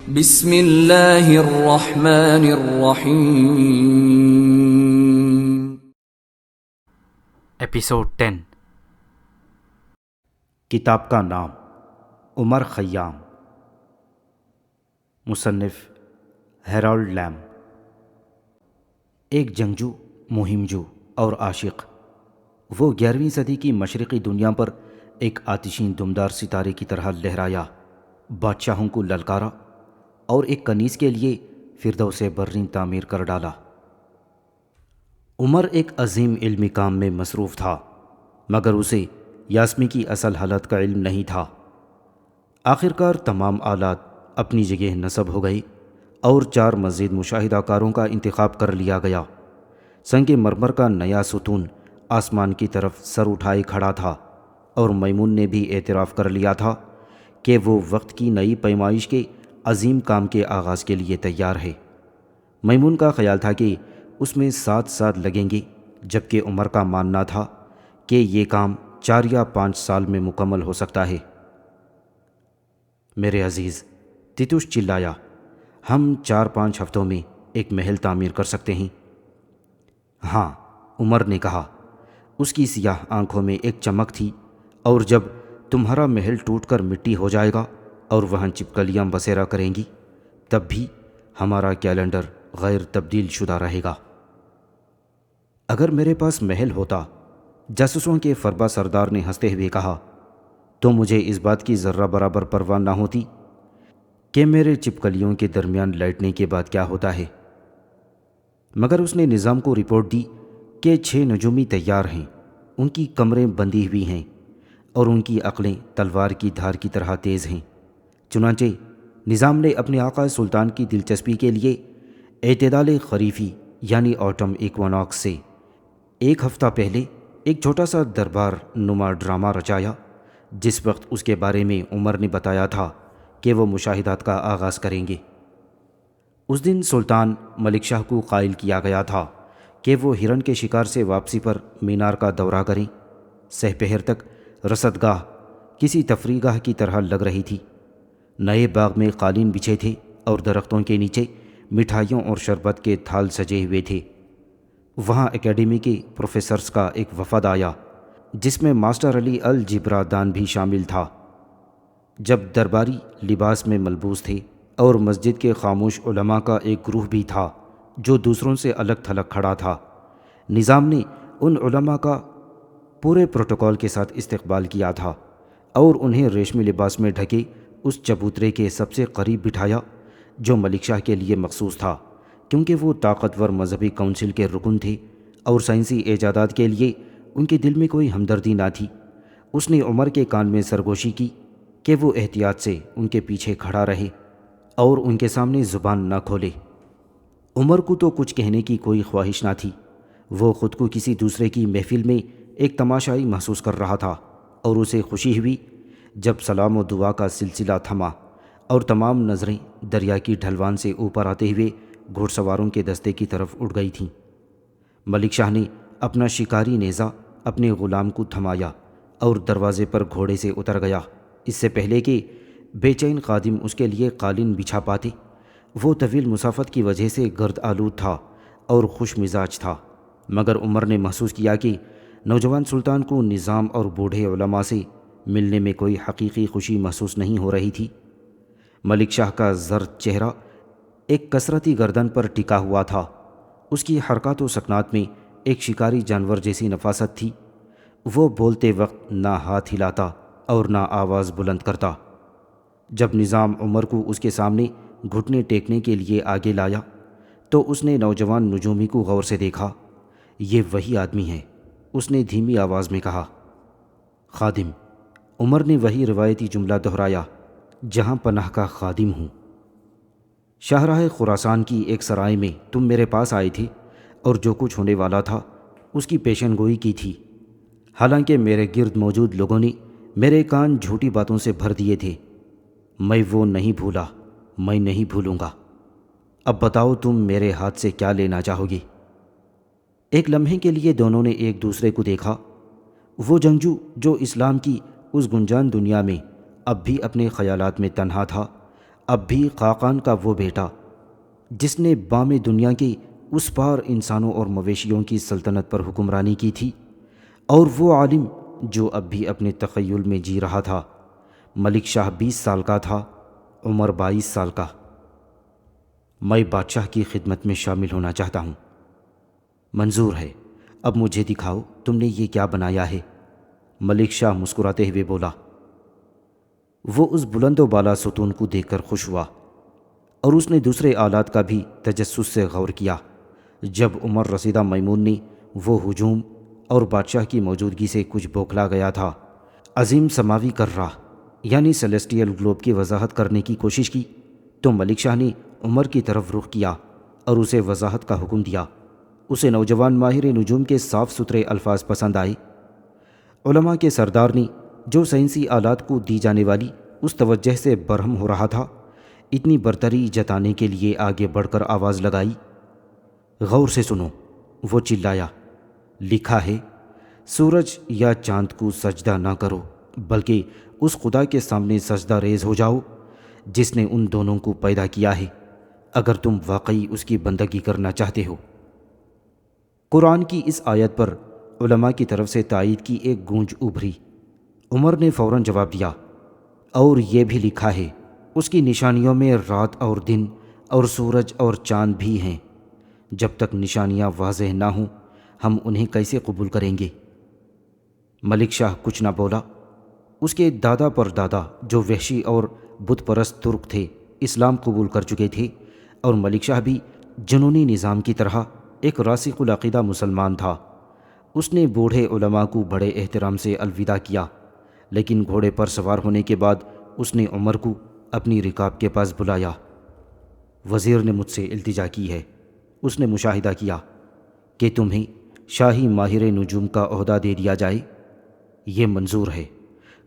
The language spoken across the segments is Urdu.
بسم اللہ الرحمن الرحیم۔ ایپیسوڈ 10۔ کتاب کا نام عمر خیام، مصنف ہیرالڈ لیم۔ ایک جنگجو، مہمجو اور عاشق، وہ 11ویں صدی کی مشرقی دنیا پر ایک آتشین دمدار ستارے کی طرح لہرایا، بادشاہوں کو للکارا اور ایک کنیز کے لیے فردوس برین تعمیر کر ڈالا۔ عمر ایک عظیم علمی کام میں مصروف تھا، مگر اسے یاسمی کی اصل حالت کا علم نہیں تھا۔ آخرکار تمام آلات اپنی جگہ نصب ہو گئی اور 4 مزید مشاہدہ کاروں کا انتخاب کر لیا گیا۔ سنگ مرمر کا نیا ستون آسمان کی طرف سر اٹھائے کھڑا تھا، اور میمون نے بھی اعتراف کر لیا تھا کہ وہ وقت کی نئی پیمائش کے عظیم کام کے آغاز کے لیے تیار ہے۔ میمون کا خیال تھا کہ اس میں 7 سال لگیں گے، جبکہ عمر کا ماننا تھا کہ یہ کام 4 یا 5 سال میں مکمل ہو سکتا ہے۔ میرے عزیز، تیتوس چلایا، ہم 4-5 ہفتوں میں ایک محل تعمیر کر سکتے ہیں۔ ہاں، عمر نے کہا۔ اس کی سیاہ آنکھوں میں ایک چمک تھی، اور جب تمہارا محل ٹوٹ کر مٹی ہو جائے گا اور وہاں چپکلیاں بسیرا کریں گی، تب بھی ہمارا کیلنڈر غیر تبدیل شدہ رہے گا۔ اگر میرے پاس محل ہوتا، جاسوسوں کے فربا سردار نے ہنستے ہوئے کہا، تو مجھے اس بات کی ذرہ برابر پرواہ نہ ہوتی کہ میرے چپکلیوں کے درمیان لائٹنے کے بعد کیا ہوتا ہے۔ مگر اس نے نظام کو رپورٹ دی کہ 6 نجومی تیار ہیں، ان کی کمریں بندھی ہوئی ہیں اور ان کی عقلیں تلوار کی دھار کی طرح تیز ہیں۔ چنانچہ نظام نے اپنے آقا سلطان کی دلچسپی کے لیے اعتدال خریفی یعنی آٹم ایکوانوکس سے 1 ہفتہ پہلے ایک چھوٹا سا دربار نما ڈرامہ رچایا، جس وقت اس کے بارے میں عمر نے بتایا تھا کہ وہ مشاہدات کا آغاز کریں گے۔ اس دن سلطان ملک شاہ کو قائل کیا گیا تھا کہ وہ ہرن کے شکار سے واپسی پر مینار کا دورہ کریں۔ سہ پہر تک رصد گاہ کسی تفریح گاہ کی طرح لگ رہی تھی۔ نئے باغ میں قالین بچھے تھے اور درختوں کے نیچے مٹھائیوں اور شربت کے تھال سجے ہوئے تھے۔ وہاں اکیڈمی کے پروفیسرز کا ایک وفد آیا، جس میں ماسٹر علی الجبرا دان بھی شامل تھا۔ جب درباری لباس میں ملبوس تھے اور مسجد کے خاموش علماء کا ایک گروہ بھی تھا جو دوسروں سے الگ تھلگ کھڑا تھا، نظام نے ان علماء کا پورے پروٹوکول کے ساتھ استقبال کیا تھا اور انہیں ریشمی لباس میں ڈھکے اس چبوترے کے سب سے قریب بٹھایا جو ملک شاہ کے لیے مخصوص تھا، کیونکہ وہ طاقتور مذہبی کونسل کے رکن تھے اور سائنسی ایجادات کے لیے ان کے دل میں کوئی ہمدردی نہ تھی۔ اس نے عمر کے کان میں سرگوشی کی کہ وہ احتیاط سے ان کے پیچھے کھڑا رہے اور ان کے سامنے زبان نہ کھولے۔ عمر کو تو کچھ کہنے کی کوئی خواہش نہ تھی، وہ خود کو کسی دوسرے کی محفل میں ایک تماشائی محسوس کر رہا تھا، اور اسے خوشی ہوئی جب سلام و دعا کا سلسلہ تھما اور تمام نظریں دریا کی ڈھلوان سے اوپر آتے ہوئے گھوڑ سواروں کے دستے کی طرف اٹھ گئی تھیں۔ ملک شاہ نے اپنا شکاری نیزہ اپنے غلام کو تھمایا اور دروازے پر گھوڑے سے اتر گیا، اس سے پہلے کہ بے چین خادم اس کے لیے قالین بچھا پاتے۔ وہ طویل مسافت کی وجہ سے گرد آلود تھا اور خوش مزاج تھا، مگر عمر نے محسوس کیا کہ نوجوان سلطان کو نظام اور بوڑھے علماء سے ملنے میں کوئی حقیقی خوشی محسوس نہیں ہو رہی تھی۔ ملک شاہ کا زرد چہرہ ایک کثرتی گردن پر ٹکا ہوا تھا، اس کی حرکات و سکنات میں ایک شکاری جانور جیسی نفاست تھی۔ وہ بولتے وقت نہ ہاتھ ہلاتا اور نہ آواز بلند کرتا۔ جب نظام عمر کو اس کے سامنے گھٹنے ٹیکنے کے لیے آگے لایا تو اس نے نوجوان نجومی کو غور سے دیکھا۔ یہ وہی آدمی ہے، اس نے دھیمی آواز میں کہا۔ خادم، عمر نے وہی روایتی جملہ دہرایا، جہاں پناہ کا خادم ہوں۔ شاہراہ خراسان کی ایک سرائے میں تم میرے پاس آئے تھے اور جو کچھ ہونے والا تھا اس کی پیشن گوئی کی تھی، حالانکہ میرے گرد موجود لوگوں نے میرے کان جھوٹی باتوں سے بھر دیے تھے۔ میں وہ نہیں بھولا، میں نہیں بھولوں گا۔ اب بتاؤ تم میرے ہاتھ سے کیا لینا چاہو گے؟ ایک لمحے کے لیے دونوں نے ایک دوسرے کو دیکھا۔ وہ جنگجو جو اسلام کی اس گنجان دنیا میں اب بھی اپنے خیالات میں تنہا تھا، اب بھی خاقان کا وہ بیٹا جس نے بام دنیا کے اس پار انسانوں اور مویشیوں کی سلطنت پر حکمرانی کی تھی، اور وہ عالم جو اب بھی اپنے تخیل میں جی رہا تھا۔ ملک شاہ 20 سال کا تھا، عمر 22 سال کا۔ میں بادشاہ کی خدمت میں شامل ہونا چاہتا ہوں۔ منظور ہے، اب مجھے دکھاؤ تم نے یہ کیا بنایا ہے؟ ملک شاہ مسکراتے ہوئے بولا۔ وہ اس بلند و بالا ستون کو دیکھ کر خوش ہوا، اور اس نے دوسرے آلات کا بھی تجسس سے غور کیا۔ جب عمر رسیدہ میمون نے وہ ہجوم اور بادشاہ کی موجودگی سے کچھ بوکھلا گیا تھا، عظیم سماوی کرہ یعنی سیلیسٹیل گلوب کی وضاحت کرنے کی کوشش کی، تو ملک شاہ نے عمر کی طرف رخ کیا اور اسے وضاحت کا حکم دیا۔ اسے نوجوان ماہر نجوم کے صاف ستھرے الفاظ پسند آئے۔ علماء کے سردار نے جو سائنسی آلات کو دی جانے والی اس توجہ سے برہم ہو رہا تھا، اتنی برتری جتانے کے لیے آگے بڑھ کر آواز لگائی۔ غور سے سنو، وہ چلایا۔ لکھا ہے، سورج یا چاند کو سجدہ نہ کرو، بلکہ اس خدا کے سامنے سجدہ ریز ہو جاؤ جس نے ان دونوں کو پیدا کیا ہے، اگر تم واقعی اس کی بندگی کرنا چاہتے ہو۔ قرآن کی اس آیت پر علماء کی طرف سے تائید کی ایک گونج ابھری۔ عمر نے فوراً جواب دیا، اور یہ بھی لکھا ہے، اس کی نشانیوں میں رات اور دن اور سورج اور چاند بھی ہیں۔ جب تک نشانیاں واضح نہ ہوں ہم انہیں کیسے قبول کریں گے؟ ملک شاہ کچھ نہ بولا۔ اس کے دادا پر دادا جو وحشی اور بت پرست ترک تھے اسلام قبول کر چکے تھے، اور ملک شاہ بھی جنونی نظام کی طرح ایک راسخ العقیدہ مسلمان تھا۔ اس نے بوڑھے علماء کو بڑے احترام سے الوداع کیا، لیکن گھوڑے پر سوار ہونے کے بعد اس نے عمر کو اپنی رکاب کے پاس بلایا۔ وزیر نے مجھ سے التجا کی ہے، اس نے مشاہدہ کیا، کہ تمہیں شاہی ماہر نجوم کا عہدہ دے دیا جائے۔ یہ منظور ہے،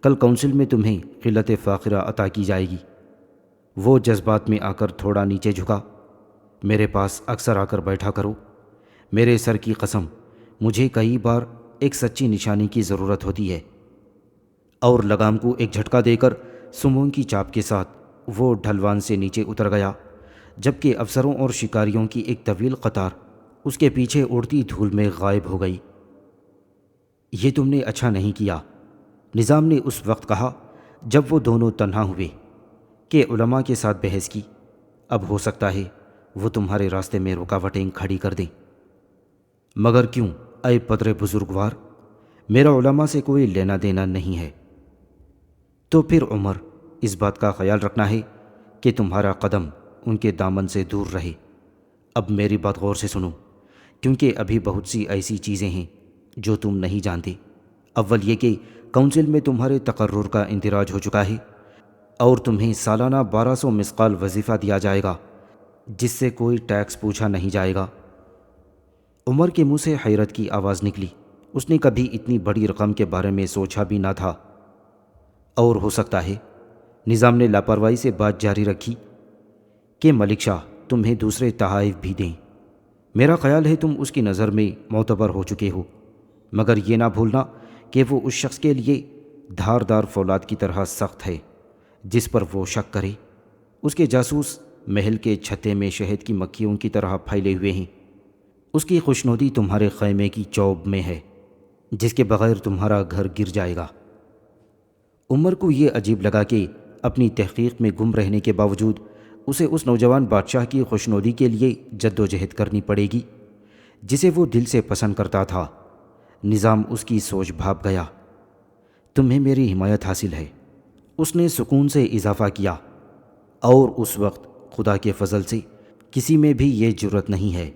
کل کونسل میں تمہیں قلت فاخرہ عطا کی جائے گی۔ وہ جذبات میں آ کر تھوڑا نیچے جھکا۔ میرے پاس اکثر آ کر بیٹھا کرو، میرے سر کی قسم مجھے کئی بار ایک سچی نشانی کی ضرورت ہوتی ہے۔ اور لگام کو ایک جھٹکا دے کر سموں کی چاپ کے ساتھ وہ ڈھلوان سے نیچے اتر گیا، جبکہ افسروں اور شکاریوں کی ایک طویل قطار اس کے پیچھے اڑتی دھول میں غائب ہو گئی۔ یہ تم نے اچھا نہیں کیا، نظام نے اس وقت کہا جب وہ دونوں تنہا ہوئے، کہ علماء کے ساتھ بحث کی۔ اب ہو سکتا ہے وہ تمہارے راستے میں رکاوٹیں کھڑی کر دیں۔ مگر کیوں اے پدر بزرگوار، میرا علماء سے کوئی لینا دینا نہیں ہے۔ تو پھر عمر، اس بات کا خیال رکھنا ہے کہ تمہارا قدم ان کے دامن سے دور رہے۔ اب میری بات غور سے سنو، کیونکہ ابھی بہت سی ایسی چیزیں ہیں جو تم نہیں جانتے۔ اول یہ کہ کونسل میں تمہارے تقرر کا اندراج ہو چکا ہے، اور تمہیں سالانہ 1200 مثقال وظیفہ دیا جائے گا، جس سے کوئی ٹیکس پوچھا نہیں جائے گا۔ عمر کے منہ سے حیرت کی آواز نکلی۔ اس نے کبھی اتنی بڑی رقم کے بارے میں سوچا بھی نہ تھا۔ اور ہو سکتا ہے، نظام نے لاپرواہی سے بات جاری رکھی، کہ ملک شاہ تمہیں دوسرے تحائف بھی دیں۔ میرا خیال ہے تم اس کی نظر میں معتبر ہو چکے ہو، مگر یہ نہ بھولنا کہ وہ اس شخص کے لیے دھاردار فولاد کی طرح سخت ہے جس پر وہ شک کرے۔ اس کے جاسوس محل کے چھتے میں شہد کی مکھیوں کی طرح پھیلے ہوئے ہیں۔ اس کی خوشنودی تمہارے خیمے کی چوب میں ہے، جس کے بغیر تمہارا گھر گر جائے گا۔ عمر کو یہ عجیب لگا کہ اپنی تحقیق میں گم رہنے کے باوجود اسے اس نوجوان بادشاہ کی خوشنودی کے لیے جد و جہد کرنی پڑے گی جسے وہ دل سے پسند کرتا تھا۔ نظام اس کی سوچ بھاپ گیا۔ تمہیں میری حمایت حاصل ہے، اس نے سکون سے اضافہ کیا، اور اس وقت خدا کے فضل سے کسی میں بھی یہ جرت نہیں ہے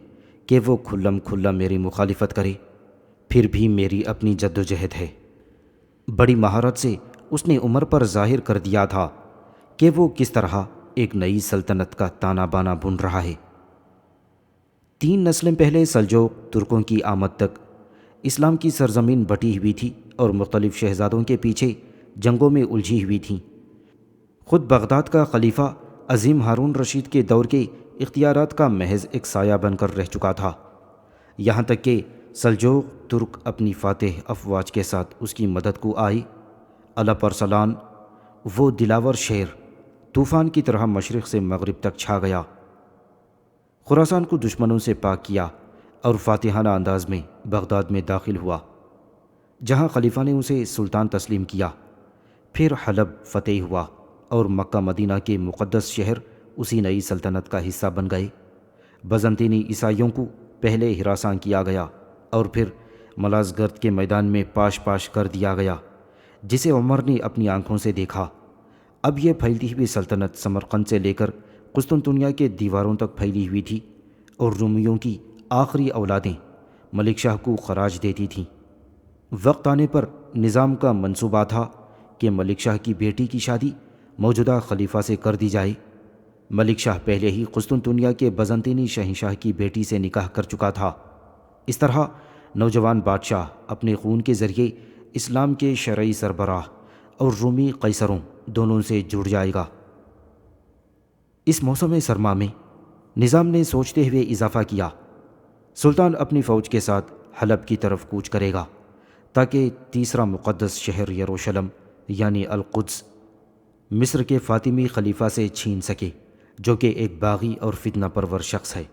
کہ وہ کھلم کھلا میری مخالفت کرے۔ پھر بھی میری اپنی جد و جہد ہے۔ بڑی مہارت سے اس نے عمر پر ظاہر کر دیا تھا کہ وہ کس طرح ایک نئی سلطنت کا تانا بانا بن رہا ہے۔ 3 نسلیں پہلے سلجوق ترکوں کی آمد تک اسلام کی سرزمین بٹی ہوئی تھی اور مختلف شہزادوں کے پیچھے جنگوں میں الجھی ہوئی تھیں۔ خود بغداد کا خلیفہ عظیم ہارون رشید کے دور کے اختیارات کا محض ایک سایہ بن کر رہ چکا تھا، یہاں تک کہ سلجوق ترک اپنی فاتح افواج کے ساتھ اس کی مدد کو آئے۔ اللہ پرسلان، وہ دلاور شیر طوفان کی طرح مشرق سے مغرب تک چھا گیا، خراسان کو دشمنوں سے پاک کیا اور فاتحانہ انداز میں بغداد میں داخل ہوا، جہاں خلیفہ نے اسے سلطان تسلیم کیا۔ پھر حلب فتح ہوا اور مکہ مدینہ کے مقدس شہر اسی نئی سلطنت کا حصہ بن گئے۔ بزنطینی عیسائیوں کو پہلے ہراساں کیا گیا اور پھر ملازگرد کے میدان میں پاش پاش کر دیا گیا، جسے عمر نے اپنی آنکھوں سے دیکھا۔ اب یہ پھیلتی ہوئی سلطنت سمرقند سے لے کر قسطنطنیہ کے دیواروں تک پھیلی ہوئی تھی، اور رومیوں کی آخری اولادیں ملک شاہ کو خراج دیتی تھیں۔ وقت آنے پر نظام کا منصوبہ تھا کہ ملک شاہ کی بیٹی کی شادی موجودہ خلیفہ سے کر دی جائے۔ ملک شاہ پہلے ہی قسطنطنیہ کے بزنطینی شہنشاہ کی بیٹی سے نکاح کر چکا تھا۔ اس طرح نوجوان بادشاہ اپنے خون کے ذریعے اسلام کے شرعی سربراہ اور رومی قیصروں دونوں سے جڑ جائے گا۔ اس موسم سرما میں نظام نے سوچتے ہوئے اضافہ کیا، سلطان اپنی فوج کے ساتھ حلب کی طرف کوچ کرے گا تاکہ تیسرا مقدس شہر یروشلم یعنی القدس مصر کے فاطمی خلیفہ سے چھین سکے، جو کہ ایک باغی اور فتنہ پرور شخص ہے۔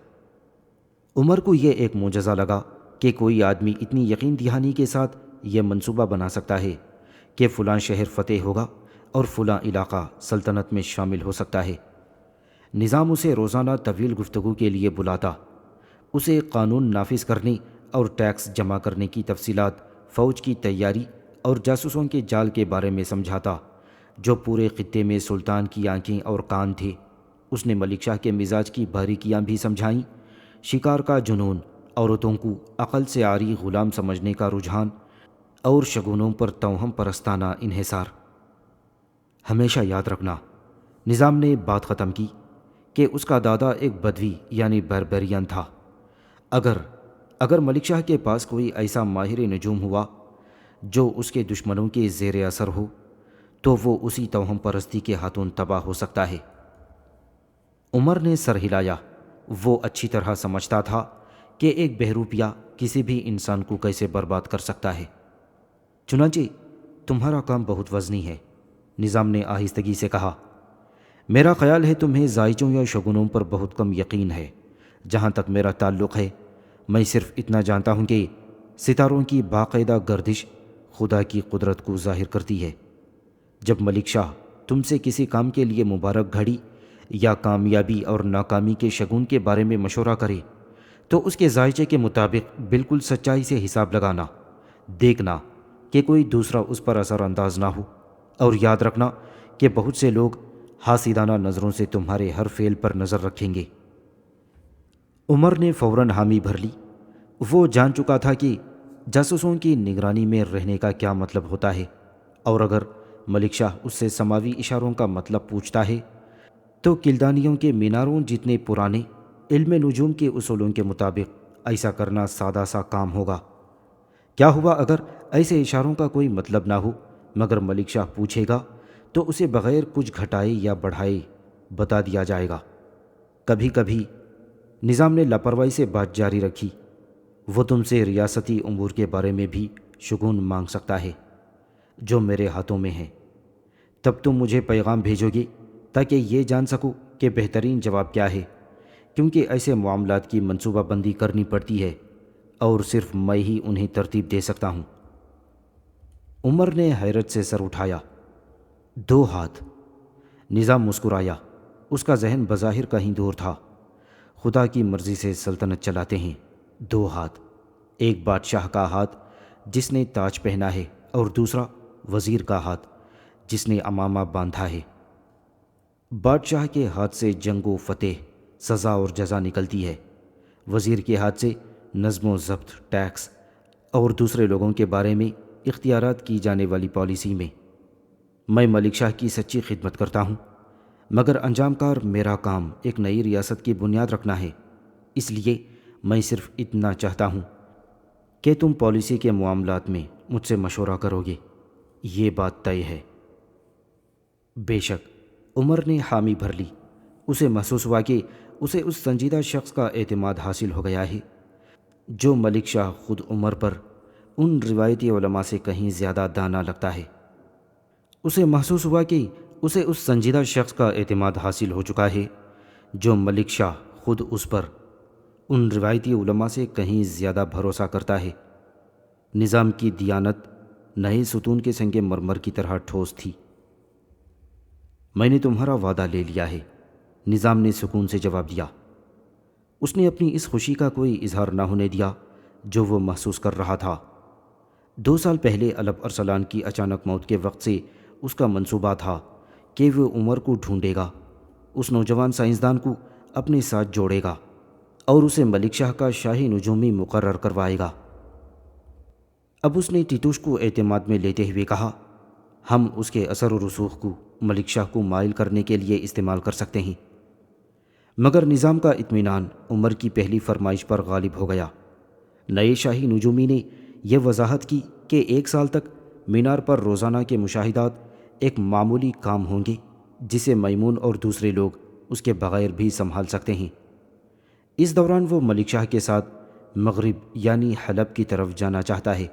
عمر کو یہ ایک معجزہ لگا کہ کوئی آدمی اتنی یقین دہانی کے ساتھ یہ منصوبہ بنا سکتا ہے کہ فلاں شہر فتح ہوگا اور فلاں علاقہ سلطنت میں شامل ہو سکتا ہے۔ نظام اسے روزانہ طویل گفتگو کے لیے بلاتا، اسے قانون نافذ کرنے اور ٹیکس جمع کرنے کی تفصیلات، فوج کی تیاری اور جاسوسوں کے جال کے بارے میں سمجھاتا، جو پورے خطے میں سلطان کی آنکھیں اور کان تھے۔ اس نے ملک شاہ کے مزاج کی باریکیاں بھی سمجھائیں، شکار کا جنون، عورتوں کو عقل سے عاری غلام سمجھنے کا رجحان اور شگونوں پر توہم پرستانہ انحصار۔ ہمیشہ یاد رکھنا، نظام نے بات ختم کی، کہ اس کا دادا ایک بدوی یعنی بربرین تھا۔ اگر ملک شاہ کے پاس کوئی ایسا ماہر نجوم ہوا جو اس کے دشمنوں کے زیر اثر ہو، تو وہ اسی توہم پرستی کے ہاتھوں تباہ ہو سکتا ہے۔ عمر نے سر ہلایا، وہ اچھی طرح سمجھتا تھا کہ ایک بہروپیہ کسی بھی انسان کو کیسے برباد کر سکتا ہے۔ چنانچہ تمہارا کام بہت وزنی ہے، نظام نے آہستگی سے کہا۔ میرا خیال ہے تمہیں زائچوں یا شگونوں پر بہت کم یقین ہے۔ جہاں تک میرا تعلق ہے، میں صرف اتنا جانتا ہوں کہ ستاروں کی باقاعدہ گردش خدا کی قدرت کو ظاہر کرتی ہے۔ جب ملک شاہ تم سے کسی کام کے لیے مبارک گھڑی یا کامیابی اور ناکامی کے شگون کے بارے میں مشورہ کرے، تو اس کے ذائچے کے مطابق بالکل سچائی سے حساب لگانا، دیکھنا کہ کوئی دوسرا اس پر اثر انداز نہ ہو، اور یاد رکھنا کہ بہت سے لوگ حاسدانہ نظروں سے تمہارے ہر فعل پر نظر رکھیں گے۔ عمر نے فوراً حامی بھر لی۔ وہ جان چکا تھا کہ جاسوسوں کی نگرانی میں رہنے کا کیا مطلب ہوتا ہے، اور اگر ملک شاہ اس سے سماوی اشاروں کا مطلب پوچھتا ہے تو کلدانیوں کے میناروں جتنے پرانے علم نجوم کے اصولوں کے مطابق ایسا کرنا سادہ سا کام ہوگا۔ کیا ہوا اگر ایسے اشاروں کا کوئی مطلب نہ ہو، مگر ملک شاہ پوچھے گا تو اسے بغیر کچھ گھٹائے یا بڑھائے بتا دیا جائے گا۔ کبھی کبھی نظام نے لاپرواہی سے بات جاری رکھی، وہ تم سے ریاستی امور کے بارے میں بھی شگون مانگ سکتا ہے جو میرے ہاتھوں میں ہے۔ تب تم مجھے پیغام بھیجو گے تاکہ یہ جان سکو کہ بہترین جواب کیا ہے، کیونکہ ایسے معاملات کی منصوبہ بندی کرنی پڑتی ہے اور صرف میں ہی انہیں ترتیب دے سکتا ہوں۔ عمر نے حیرت سے سر اٹھایا۔ 2 ہاتھ؟ نظام مسکرایا، اس کا ذہن بظاہر کہیں دور تھا۔ خدا کی مرضی سے سلطنت چلاتے ہیں 2 ہاتھ، ایک بادشاہ کا ہاتھ جس نے تاج پہنا ہے، اور دوسرا وزیر کا ہاتھ جس نے عمامہ باندھا ہے۔ بادشاہ کے ہاتھ سے جنگ و فتح، سزا اور جزا نکلتی ہے، وزیر کے ہاتھ سے نظم و ضبط، ٹیکس اور دوسرے لوگوں کے بارے میں اختیارات کی جانے والی پالیسی میں۔ میں ملک شاہ کی سچی خدمت کرتا ہوں، مگر انجام کار میرا کام ایک نئی ریاست کی بنیاد رکھنا ہے۔ اس لیے میں صرف اتنا چاہتا ہوں کہ تم پالیسی کے معاملات میں مجھ سے مشورہ کرو گے، یہ بات طے ہے۔ بے شک، عمر نے حامی بھر لی۔ اسے محسوس ہوا کہ اسے اس سنجیدہ شخص کا اعتماد حاصل ہو گیا ہے جو ملک شاہ خود عمر پر ان روایتی علماء سے کہیں زیادہ دانا لگتا ہے۔ اسے محسوس ہوا کہ اسے اس سنجیدہ شخص کا اعتماد حاصل ہو چکا ہے جو ملک شاہ خود اس پر ان روایتی علماء سے کہیں زیادہ بھروسہ کرتا ہے۔ نظام کی دیانت نئے ستون کے سنگ مرمر کی طرح ٹھوس تھی۔ میں نے تمہارا وعدہ لے لیا ہے، نظام نے سکون سے جواب دیا۔ اس نے اپنی اس خوشی کا کوئی اظہار نہ ہونے دیا جو وہ محسوس کر رہا تھا۔ 2 سال پہلے الپ ارسلان کی اچانک موت کے وقت سے اس کا منصوبہ تھا کہ وہ عمر کو ڈھونڈے گا، اس نوجوان سائنسدان کو اپنے ساتھ جوڑے گا اور اسے ملک شاہ کا شاہی نجومی مقرر کروائے گا۔ اب اس نے ٹیٹوش کو اعتماد میں لیتے ہوئے کہا، ہم اس کے اثر و رسوخ کو ملک شاہ کو مائل کرنے کے لیے استعمال کر سکتے ہیں۔ مگر نظام کا اطمینان عمر کی پہلی فرمائش پر غالب ہو گیا۔ نئے شاہی نجومی نے یہ وضاحت کی کہ 1 سال تک مینار پر روزانہ کے مشاہدات ایک معمولی کام ہوں گے جسے میمون اور دوسرے لوگ اس کے بغیر بھی سنبھال سکتے ہیں۔ اس دوران وہ ملک شاہ کے ساتھ مغرب یعنی حلب کی طرف جانا چاہتا ہے۔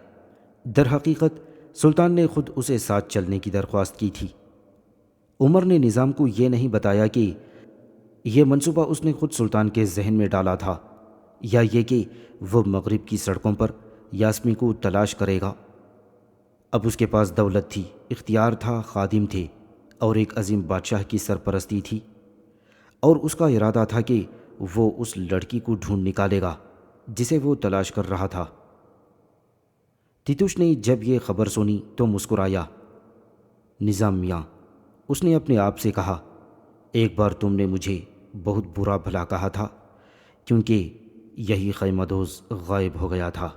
در حقیقت سلطان نے خود اسے ساتھ چلنے کی درخواست کی تھی۔ عمر نے نظام کو یہ نہیں بتایا کہ یہ منصوبہ اس نے خود سلطان کے ذہن میں ڈالا تھا یا یہ کہ وہ مغرب کی سڑکوں پر یاسمی کو تلاش کرے گا۔ اب اس کے پاس دولت تھی، اختیار تھا، خادم تھے اور ایک عظیم بادشاہ کی سرپرستی تھی، اور اس کا ارادہ تھا کہ وہ اس لڑکی کو ڈھونڈ نکالے گا جسے وہ تلاش کر رہا تھا۔ تیتوش نے جب یہ خبر سنی تو مسکرایا۔ نظام میاں، اس نے اپنے آپ سے کہا، ایک بار تم نے مجھے بہت برا بھلا کہا تھا کیونکہ یہی خیمہ دوز غائب ہو گیا تھا۔